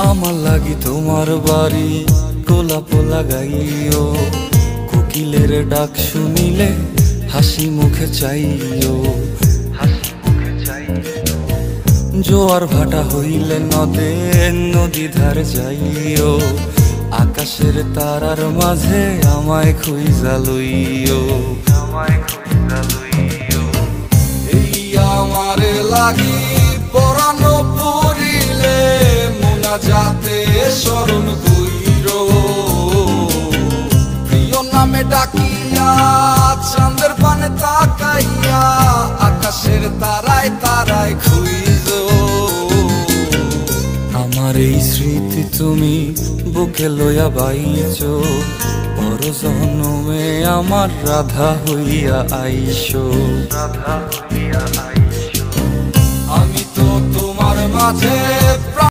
আমার লাগি তোমার বাড়ি গোলাপ লাগাইও, কোকিলের ডাক শুনিলে হাসি মুখে চাইও, জোয়ার ভাটা হইলে নদে নদী ধার যাইও, আকাশের তারার মাঝে আমায় খুঁজা লইও, এই আমারে লাগি পরানো পড়িলে মোনাজাতে স্মরণ কইরো, প্রিয় নামে ডাকিয়া চাঁদের পানে তাকাইয়া আকাশের তারায় তারায় খুঁজো। আমার এই স্মৃতি তুমি বুকে লইয়া বাইছো, পর জন্মে আমার রাধা হইয়া আইসো, আমি তো তোমার মাঝে।